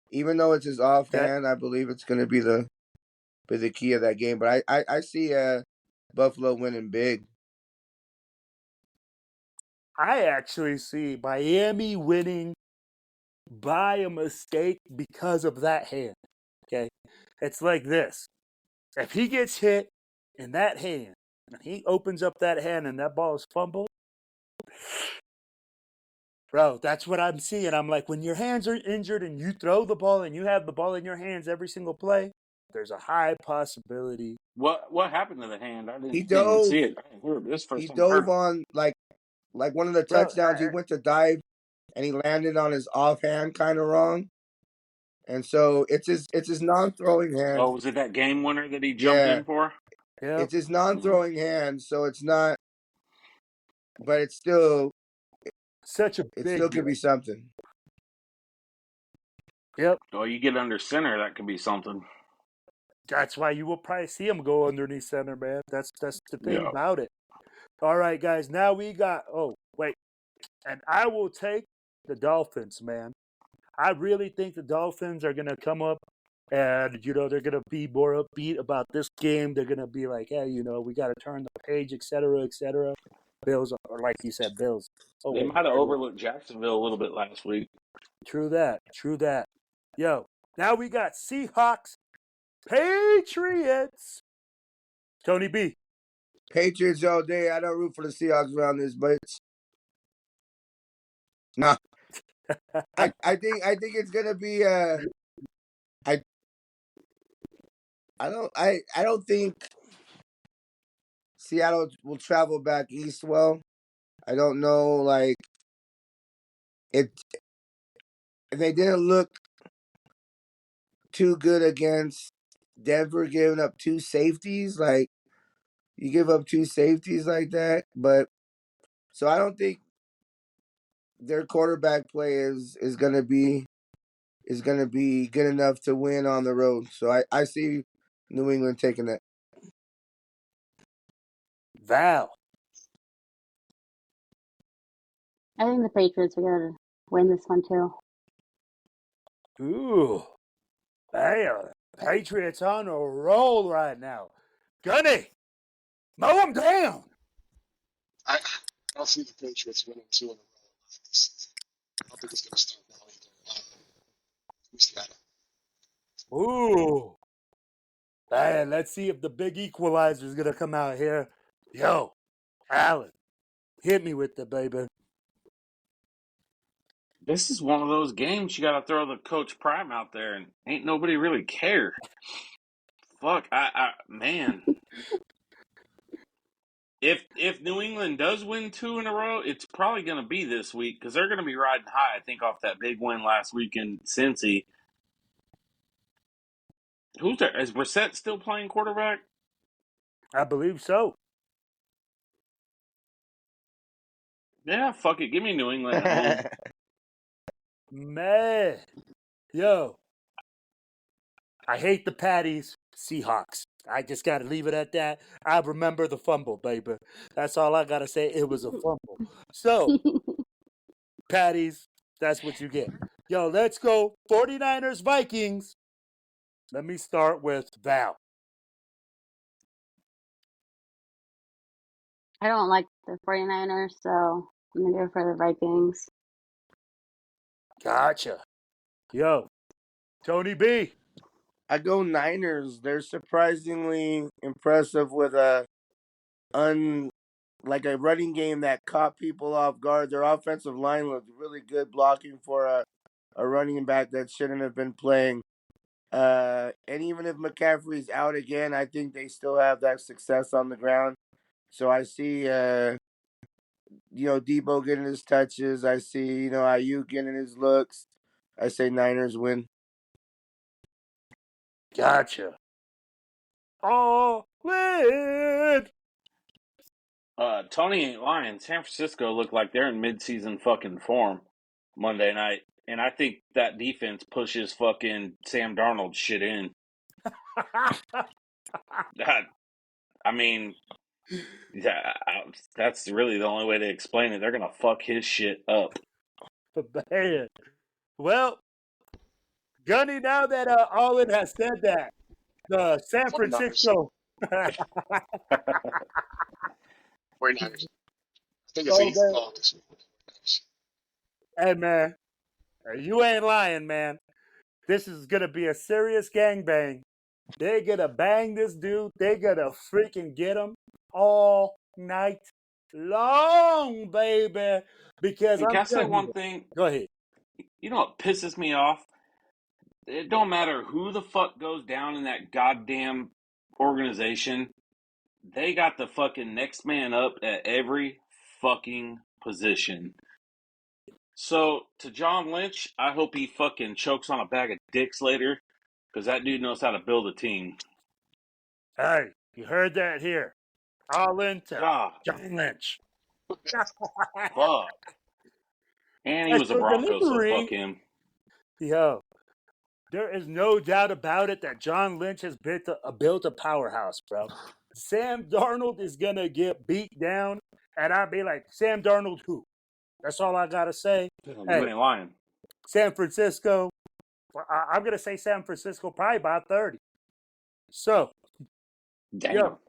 Even though it's his offhand, I believe it's gonna be the key of that game. But I see Buffalo winning big. I actually see Miami winning by a mistake because of that hand. Okay. It's like this. If he gets hit in that hand and he opens up that hand and that ball is fumbled, bro, that's what I'm seeing. I'm like, when your hands are injured and you throw the ball and you have the ball in your hands every single play, there's a high possibility. what happened to the hand? I He didn't even dove. see it. I didn't hear it. This He first time I dove heard. on like one of the Bro, touchdowns. He went to dive and he landed on his offhand kind of wrong. And so it's his non-throwing hand. Oh, was it that game winner that he jumped Yeah, in for? yeah, it's his non-throwing hand, so it's not. But it's still such a big could deal. be something. Yep. Oh, you get under center, that could be something. That's why you will probably see him go underneath center, man. That's the thing Yeah. about it. All right, guys. Now we got. Oh, wait. And I will take the Dolphins, man. I really think the Dolphins are going to come up and, they're going to be more upbeat about this game. They're going to be like, hey, we got to turn the page, et cetera, et cetera. Bills, or like you said, Bills. Oh, They wait. might have overlooked Jacksonville a little bit last week. True that. True that. Yo, now we got Seahawks, Patriots. Tony B. Patriots all day. I don't root for the Seahawks around this, but no. I think it's gonna be I don't think Seattle will travel back east. Well, I don't know. Like it, they didn't look too good against Denver, giving up 2 safeties. Like you give up 2 safeties like that, but so I don't think their quarterback play is gonna be good enough to win on the road. So I see New England taking that. Val. I think the Patriots are going to win this one too. Ooh. Hey, Patriots on a roll right now. Gunny, mow them down. I don't see the Patriots winning 2 in a row this season. I don't think it's going to start now either. Who's got it? Ooh. Man, let's see if the big equalizer is going to come out here. Yo, Allen, hit me with the baby. This is one of those games you got to throw the Coach Prime out there, and ain't nobody really care. Fuck, man. If New England does win 2 in a row, it's probably going to be this week because they're going to be riding high. I think off that big win last week in Cincy. Who's there? Is Brissett still playing quarterback? I believe so. Yeah, fuck it. Give me New England at home. Man, yo, I hate the Patties Seahawks. I just got to leave it at that. I remember the fumble, baby. That's all I got to say. It was a fumble. So, Patties, that's what you get. Yo, let's go 49ers Vikings. Let me start with Val. I don't like the 49ers, so I'm going to go for the Vikings. Gotcha. Yo, Tony B. I go Niners. They're surprisingly impressive with a running game that caught people off guard. Their offensive line looked really good blocking for a running back that shouldn't have been playing. And even if McCaffrey's out again, I think they still have that success on the ground. So I see Debo getting his touches. I see, Ayuk getting his looks. I say Niners win. Gotcha. All lit. Tony ain't lying. San Francisco looked like they're in midseason fucking form Monday night. And I think that defense pushes fucking Sam Darnold shit in. I mean, yeah, that's really the only way to explain it. They're going to fuck his shit up. Man. Well, Gunny, now that Allen has said that, the San 49ers. Francisco. 49ers. I think it's an So, easy call this week. 49ers. hey, man, you ain't lying, man. This is going to be a serious gangbang. They're going to bang this dude. They're going to freaking get him all night long, baby. Because And I'm can I say telling you, one thing? go ahead. You know what pisses me off? It don't matter who the fuck goes down in that goddamn organization. They got the fucking next man up at every fucking position. So, to John Lynch, I hope he fucking chokes on a bag of dicks later, because that dude knows how to build a team. Hey, you heard that here. All into God, John Lynch. fuck. And he As was a for Bronco, so fuck delivery, him. yo, there is no doubt about it that John Lynch has built a powerhouse, bro. Sam Darnold is going to get beat down, and I'll be like, Sam Darnold who? That's all I got to say. You Hey, ain't lying. San Francisco, I'm going to say San Francisco probably by 30. So, Damn. yo,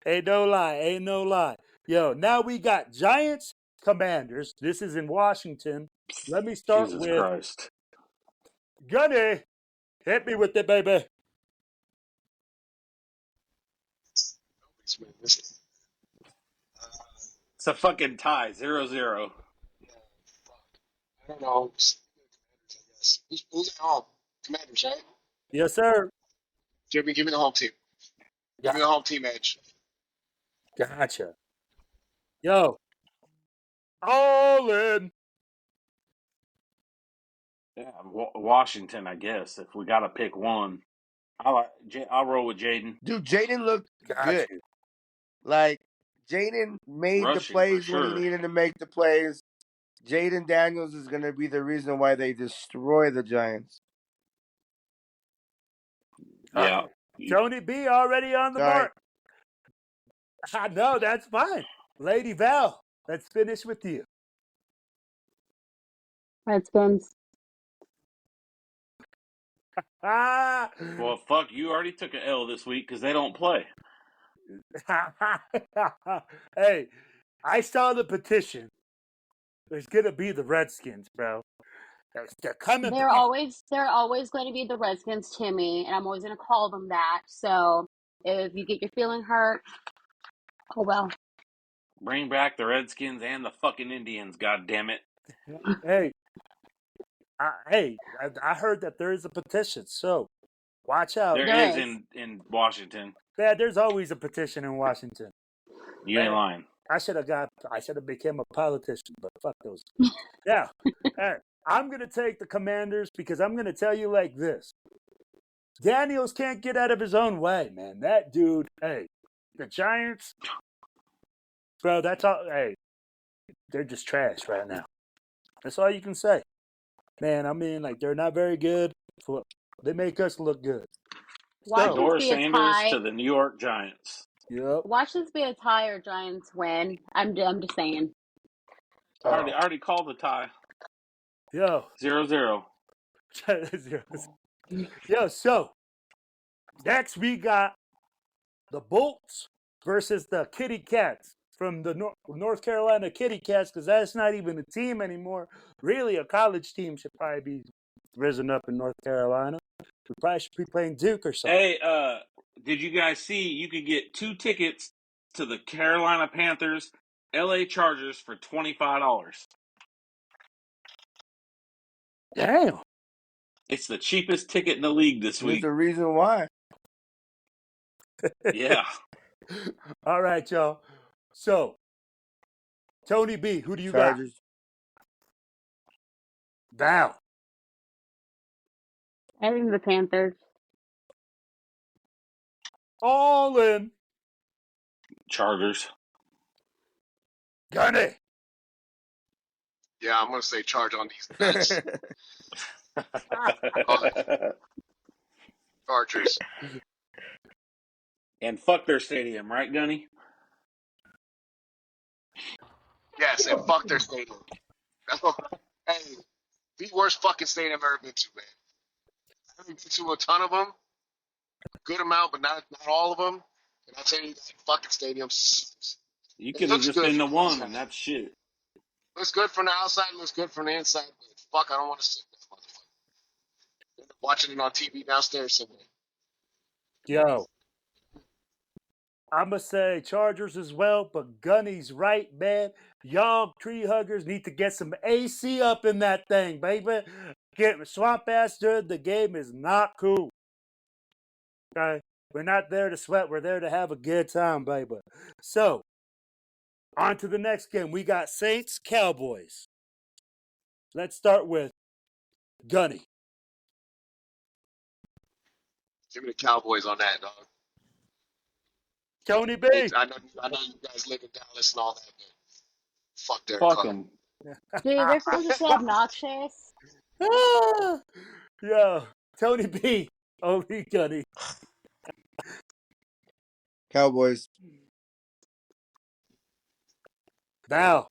ain't no lie. Yo, now we got Giants, Commanders. This is in Washington. Let me start Jesus with Christ. Gunny. Hit me with it, baby. Nobody's winning this game. It's a fucking tie, 0-0. Yeah, fuck. I don't know. Commanders, I guess. Who's at home? Commanders, right? Yes, sir. Give me the home team. Give me the home team edge. Gotcha. Yo, all in. Yeah, Washington, I guess. If we got to pick one, I'll roll with Jaden. Dude, Jaden looked Got good. you. Like, Jaden made the Rushing for plays when he sure. needed to make the plays. Jaden Daniels is going to be the reason why they destroy the Giants. Yeah. Tony B already on the Sorry. mark. I know, that's fine. Lady Val, let's finish with you. Redskins. Ah. Well, fuck, you already took an L this week because they don't play. Hey, I saw the petition. There's gonna be the Redskins, bro. They're coming They're back. always going to be the Redskins, Timmy, and I'm always going to call them that. So if you get your feeling hurt, oh well. Bring back the Redskins and the fucking Indians, god damn it. Hey, I heard that there is a petition, so watch out. There There is is. in Washington. Yeah, there's always a petition in Washington. You ain't Man, lying. I should have become a politician, but fuck those. Yeah. Hey, I'm gonna take the Commanders because I'm gonna tell you like this. Daniels can't get out of his own way, man. That dude, hey, the Giants, bro, that's all hey, they're just trash right now. That's all you can say. Man, I mean, like, they're not very good. They make us look good. Watch So, this Shador be a Sanders tie. to the New York Giants. yep. Watch this be a tie or Giants win. I'm just saying. I already called the tie. Yo. 0-0. Yo, so next we got the Bolts versus the Kitty Cats from the North Carolina Kitty Cats, because that's not even a team anymore. Really, a college team should probably be risen up in North Carolina. We probably should be playing Duke or something. Hey, did you guys see you could get 2 tickets to the Carolina Panthers LA Chargers for $25? Damn. It's the cheapest ticket in the league this There's week. a reason why. Yeah. All right, y'all. So, Tony B, who do you Chargers. got? Val. I think the Panthers. All in. Chargers. Gunny. Yeah, I'm gonna say charge on these nuts. Chargers. And fuck their stadium, right, Gunny? Yes, and fuck their stadium. Hey, the worst fucking stadium I've ever been to, man. I've been to a ton of them, good amount, but not all of them. And I'll tell you, that fucking stadium sucks. You It could have looks just good been the from the one, outside. and that's shit. Looks good from the outside, looks good from the inside, but fuck, I don't want to sit in that motherfucker. End up watching it on TV downstairs somewhere. Yo. I'm going to say Chargers as well, but Gunny's right, man. Y'all tree huggers need to get some AC up in that thing, baby. Get swamp ass dude. The game is not cool. Okay? We're not there to sweat. We're there to have a good time, baby. So, on to the next game. We got Saints, Cowboys. Let's start with Gunny. Give me the Cowboys on that, dog. Tony B. I know you guys live in Dallas and all that, but fuck Derek Fuck Carr. them. Dude, they're so obnoxious. Yo, Tony B. Only Gunny. Cowboys. Val.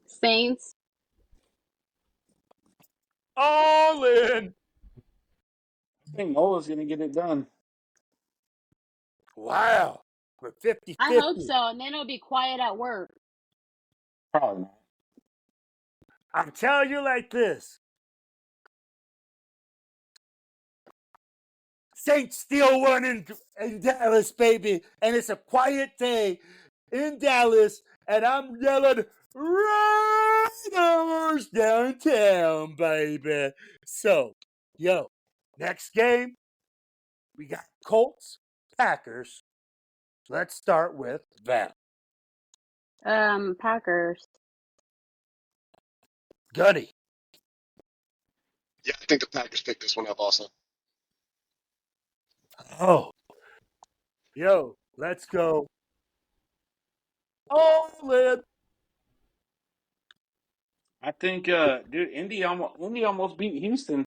Saints. All in. I think Nola's going to get it done. Wow. We're 50-50. I hope so, and then it'll be quiet at work. Probably not. I'm telling you like this. Saints still won in Dallas, baby. And it's a quiet day in Dallas. And I'm yelling, Raiders downtown, baby. So, yo, next game, we got Colts, Packers. Let's start with Val. Packers. Gunny. Yeah, I think the Packers picked this one up also. Oh, yo, let's go. All in. I think, dude, Indy almost beat Houston,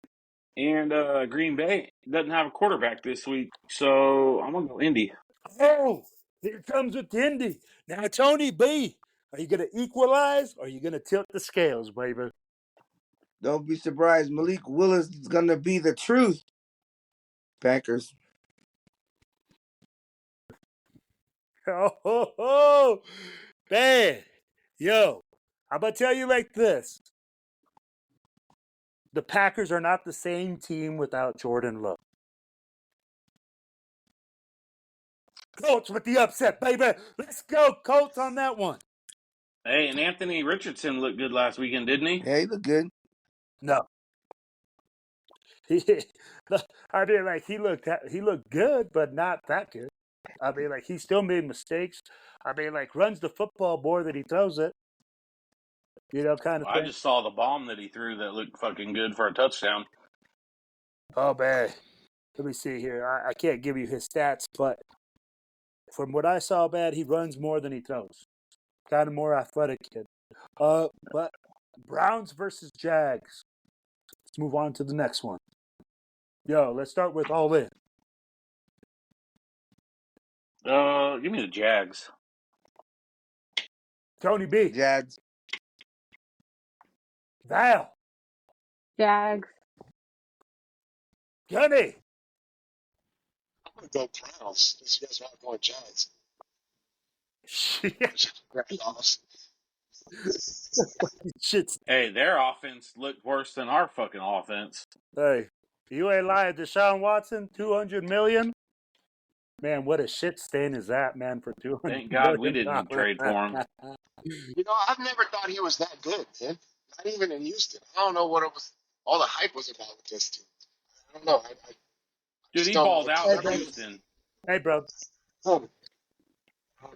and Green Bay doesn't have a quarterback this week, so I'm gonna go Indy. Oh, here comes with Indy. Now, Tony B, are you going to equalize or are you going to tilt the scales, baby? Don't be surprised. Malik Willis is gonna be the truth. Packers. Oh, man. Yo, I'm going to tell you like this. The Packers are not the same team without Jordan Love. Colts with the upset, baby. Let's go, Colts on that one. Hey, and Anthony Richardson looked good last weekend, didn't he? Yeah, he look good. No. I mean, like he looked good, but not that good. I mean, like he still made mistakes. I mean, like runs the football more than he throws it. You know, kind of I thing. just saw the bomb that he threw that looked fucking good for a touchdown. Oh man, let me see here. I can't give you his stats, but from what I saw, man, he runs more than he throws. Kind of more athletic kid. But Browns versus Jags. Let's move on to the next one. Yo, let's start with all in. Give me the Jags. Tony B. Jags. Val. Jags. Gunny. I'm gonna go Browns. Since you guys are not going Giants. Shit. Shit's. Hey, their offense looked worse than our fucking offense. Hey, you ain't lying. Deshaun Watson, $200 million. Man, what a shit stain is that, man? For $200 Thank God we million. didn't trade for him. You know, I've never thought he was that good, man. Not even in Houston. I don't know what it was. All the hype was about with this team. I don't know. I Dude, just he don't balled like. out in bro. Houston. Hey, bro. I don't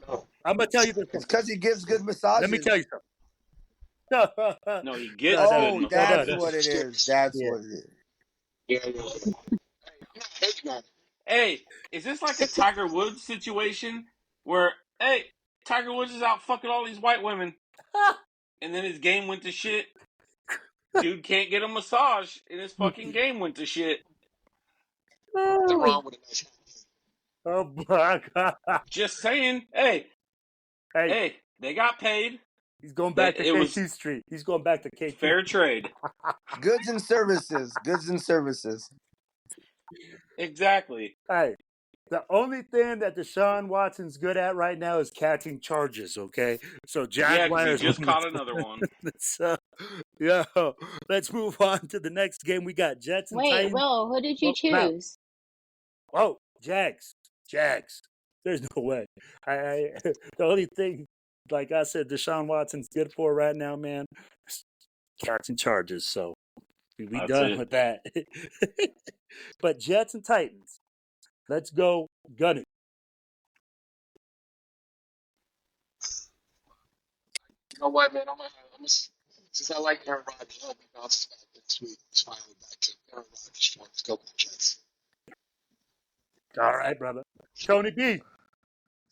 know. I'm gonna tell you this. It's because he gives good Let massages. me tell you something. No, he gets Oh, good that's massages. what it is. That's Yeah. what it is. Yeah. Hey, I'm not hating on it. Hey, is this like a Tiger Woods situation where, hey, Tiger Woods is out fucking all these white women, and then his game went to shit? Dude can't get a massage, and his fucking game went to shit. Nothing wrong with a nice hat. Oh my God. Just saying, hey, Hey, they got paid. he's going back to It was K2 Street. He's going back to K2. fair trade. Goods and services. Goods and services. Exactly. Hey, the only thing that Deshaun Watson's good at right now is catching charges, okay? So Yeah, because he Jaguars. just caught another one. So, yo, let's move on to the next game. We got Jets and Wait, Titans. Will, who did you Now, choose? oh, Jags. There's no way. The only thing, like I said, Deshaun Watson's good for right now, man, is catching charges. So we That's done it. with that. But Jets and Titans. Let's go gunning. You know what, man? Since I like Aaron Rodgers, I'll be bouncing back this week. It's finally back to Aaron Rodgers. Let's go with the Jets. All right, brother. Tony B.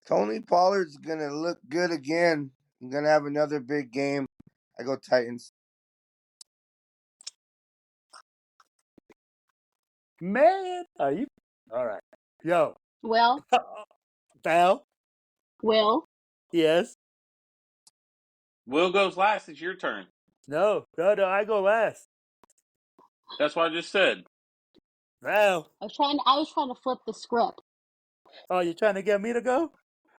Tony Pollard's gonna look good again. I'm gonna have another big game. I go Titans. Man, are you all right? Yo, Will, Val. Will, Yes. Will goes last. It's your turn. No. I go last. That's what I just said. Val. I was trying to flip the script. Oh, you're trying to get me to go?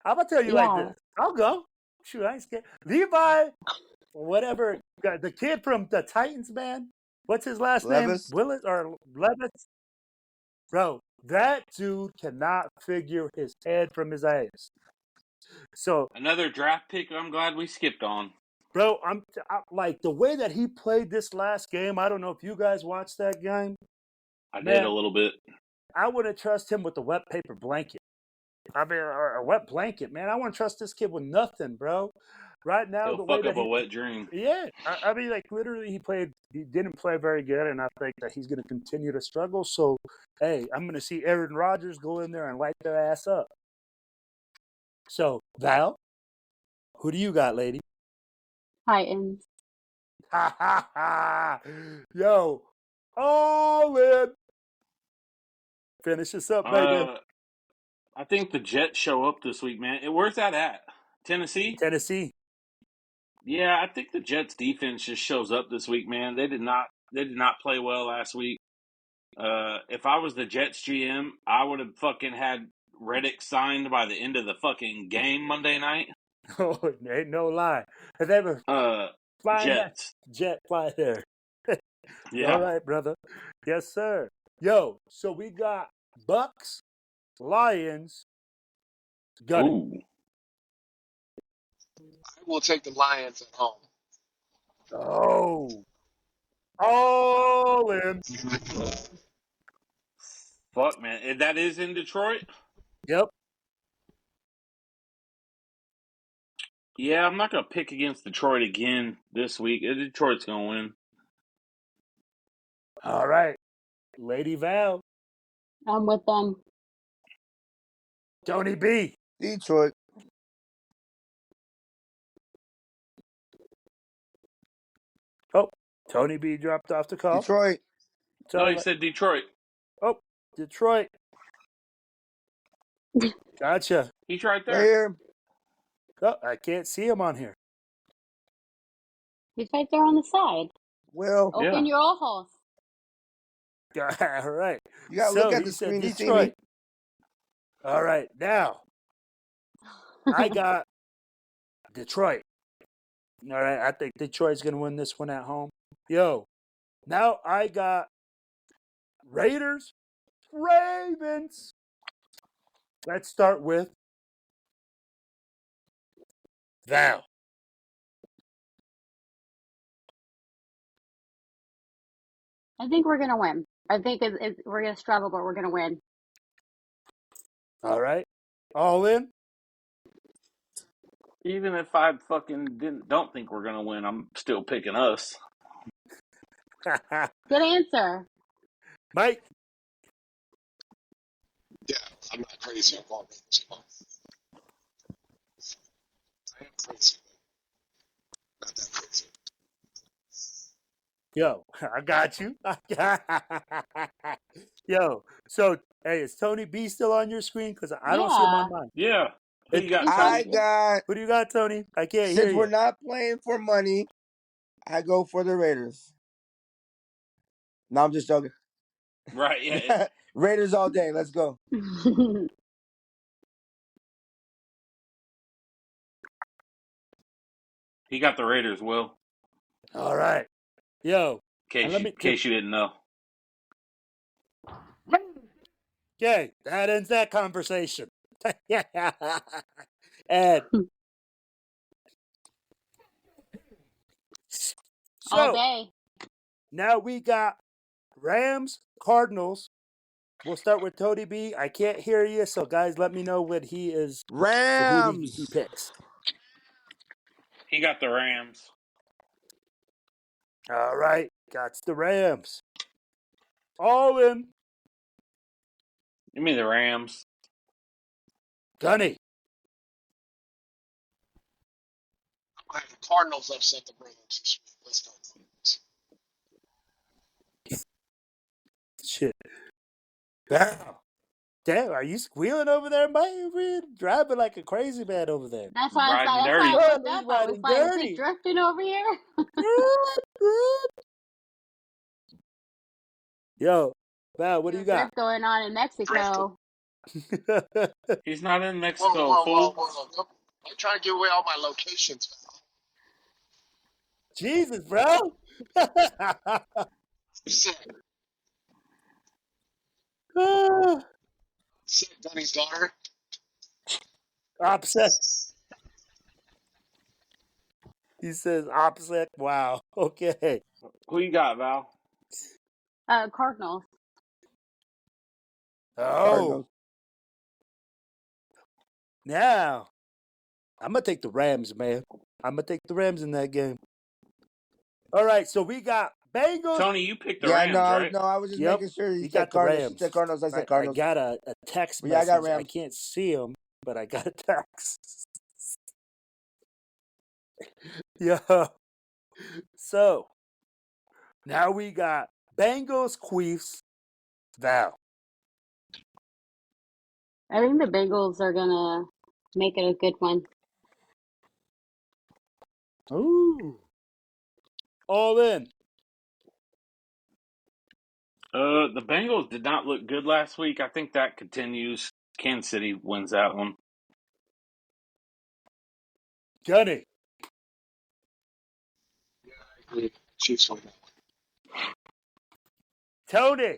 I'm gonna tell you like Yeah. this. I'll go. Shoot, I ain't scared. Levi, whatever, the kid from the Titans, man. What's his last Levis? name? Willis or Levis? Bro, that dude cannot figure his head from his ass. So, Another draft pick I'm glad we skipped on. bro, I'm like the way that he played this last game. I don't know if you guys watched that game. I Man, did a little bit. I wouldn't trust him with the wet paper blanket. I mean, a wet blanket, man. I wouldn't trust this kid with nothing, bro. Right now, He'll the way fuck that up a he, wet dream. yeah, I mean, like literally, he didn't play very good, and I think that he's going to continue to struggle. So, hey, I'm going to see Aaron Rodgers go in there and light their ass up. So, Val, who do you got, lady? Titans. Ha ha ha! Yo, all in. Finish this up, baby. I think the Jets show up this week, man. Where's that at? Tennessee? Tennessee. Yeah, I think the Jets defense just shows up this week, man. They did not play well last week. If I was the Jets GM, I would have fucking had Reddick signed by the end of the fucking game Monday night. Oh, ain't no lie. Have they ever flying that Jets. jet fly there? Yeah. All right, brother. Yes, sir. Yo, so we got Bucks, Lions, Gunny. Ooh. I will take the Lions at home. Oh, all in. Fuck, man. That is in Detroit? Yep. Yeah, I'm not going to pick against Detroit again this week. Detroit's going to win. All right, Lady Val, I'm with them. Tony B. Detroit. Oh, Tony B dropped off the call. Detroit. So, No, he said Detroit. oh, Detroit. Gotcha. He's right Right there. here. Oh, I can't see him on here. He's right there on the side. Well, Open your all holes. All right. you gotta so look at he the said screen to see Detroit. me. All right, now I got Detroit. All right, I think Detroit's going to win this one at home. Yo, now I got Raiders, Ravens. Let's start with Val. I think we're gonna win. I think we're gonna struggle, but we're gonna win. All right, all in. Even if I fucking don't think we're going to win, I'm still picking us. Good answer. Mike. Yeah, I'm not crazy about Ravens. I am crazy, but not that crazy. Yo, I got you. Yo, so hey, is Tony B still on your screen? Because I don't see him on mine. Yeah. Who you got, He's Tony? I got, Who do you got, Tony? I can't hear since we're you. not playing for money, I go for the Raiders. No, I'm just joking. Right, yeah. Raiders all day. Let's go. He got the Raiders, Will. All right. Yo, In case you didn't know. okay, that ends that conversation. And All so day. now we got Rams, Cardinals. We'll start with Tony B. I can't hear you, so guys, let me know what he is. Who he Rams. picks. He got the Rams. All right, got the Rams. All in. Give me the Rams. Gunny. I'm gonna have the Cardinals upset the Ravens this week. Let's go. Shit. Wow. Damn, are you squealing over there, Mike? You're driving like a crazy man over there. That's why Riding I dirty. looked He's up. I was riding like, is dirty. he drifting over here? Yo, Val, what do you got? Drift going on in Mexico. He's not in Whoa, Mexico, whoa, fool. whoa, whoa, whoa. I'm trying to give away all my locations, Val. Jesus, bro. Upset. Upset Dunny's daughter. Opposite. He says opposite. Wow. Okay. Who you got, Val? Cardinals. Oh. Cardinals. Now, I'm going to take the Rams, man. I'm going to take the Rams in that game. All right, so we got Bengals. Tony, you picked the Yeah, Rams, right? I was just Yep, making sure. He he said got the Cardinals. She Rams. said Cardinals. I said I Cardinals. got a text But yeah, I got message. I Rams. can't see him, but I got a text. Yo. So, now we got Bengals, Queefs, Val. I think the Bengals are gonna make it a good one. Ooh. All in. The Bengals did not look good last week. I think that continues. Kansas City wins that one. Gunny. I agree. Chiefs win. Tony.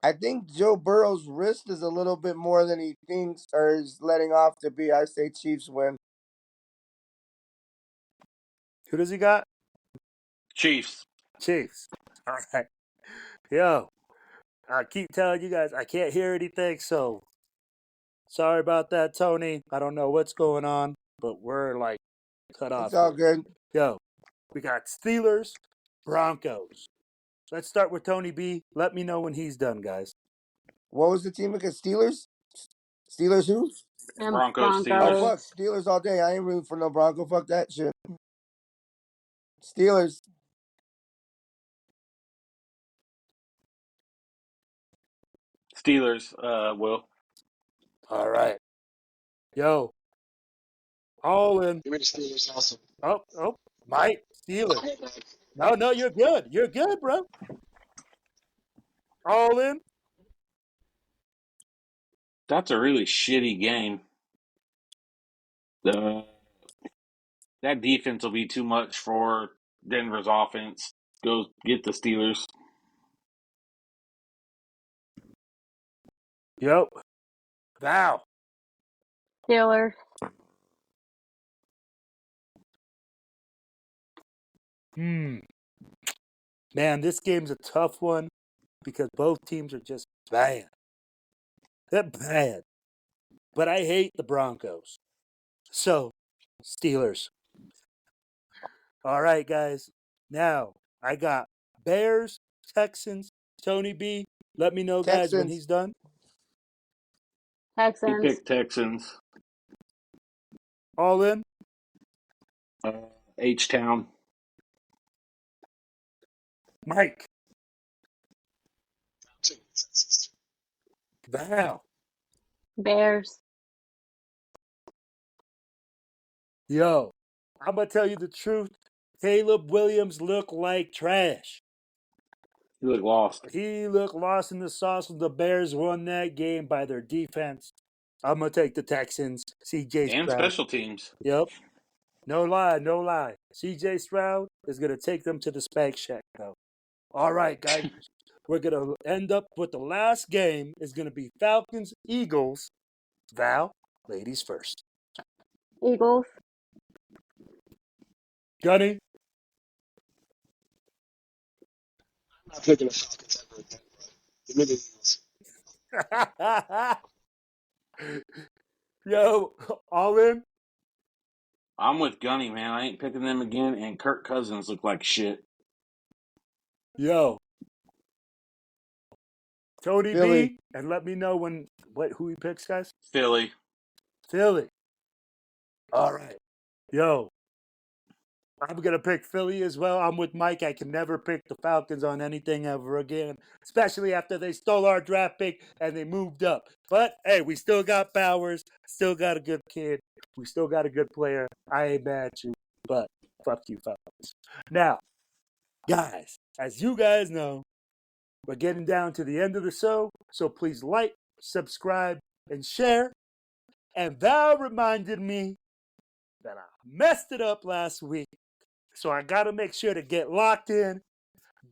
I think Joe Burrow's wrist is a little bit more than he thinks or is letting off to be. I say Chiefs win. Who does he got? Chiefs. Chiefs. All right. Yo. I keep telling you guys I can't hear anything, so sorry about that, Tony. I don't know what's going on, but we're like cut off. It's all here. good. Yo, we got Steelers, Broncos. Let's start with Tony B. Let me know when he's done, guys. What was the team against Steelers? Steelers who? And Broncos, Oh, Steelers. fuck. Steelers all day. I ain't rooting for no Bronco. Fuck that shit. Steelers. Steelers, Will. All right. Yo. All in. Give me the Steelers also. Oh, Mike, Steelers. Oh, my bad. No, you're good. You're good, bro. All in. That's a really shitty game. That defense will be too much for Denver's offense. Go get the Steelers. Yep. Val. Steelers. Man, this game's a tough one because both teams are just bad. They're bad. But I hate the Broncos. So, Steelers. All right, guys. Now, I got Bears, Texans, Tony B. Let me know, guys, when Texans. he's done. He Texans. picked Texans. All in. H-Town. Mike. Texans. Val. Bears. Yo, I'm going to tell you the truth. Caleb Williams looked like trash. You look lost. He looked lost in the sauce when the Bears won that game by their defense. I'm going to take the Texans. CJ And Stroud. special teams. Yep. No lie. CJ Stroud is going to take them to the Spank Shack, though. All right, guys. We're going to end up with the last game is going to be Falcons-Eagles. Val, ladies first. Eagles. Gunny. I'm not picking the Falcons ever again, bro. Give me the Eagles. Yo, all in? I'm with Gunny, man. I ain't picking them again. And Kirk Cousins look like shit. Yo. Tony Philly. B. And let me know who he picks, guys. Philly. All right. Yo. I'm going to pick Philly as well. I'm with Mike. I can never pick the Falcons on anything ever again, especially after they stole our draft pick and they moved up. But, hey, we still got Bowers, still got a good kid. We still got a good player. I ain't mad at you, but fuck you, Falcons. Now, guys, as you guys know, we're getting down to the end of the show, so please like, subscribe, and share. And Val reminded me that I messed it up last week. So I got to make sure to get locked in.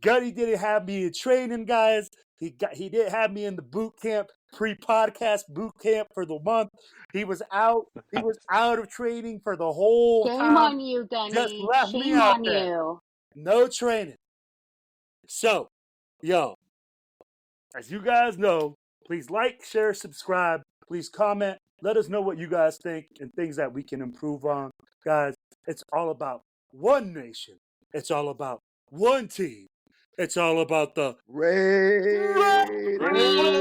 Gunny didn't have me in training, guys. He didn't have me in the boot camp, pre-podcast boot camp for the month. He was out. He was out of training for the whole Shame time. on you, Just Gunny. left me Shame out on there. you. No training. So, as you guys know, please like, share, subscribe. Please comment Let us know what you guys think and things that we can improve on. Guys, it's all about one nation. It's all about one team. It's all about the Raiders. Raiders.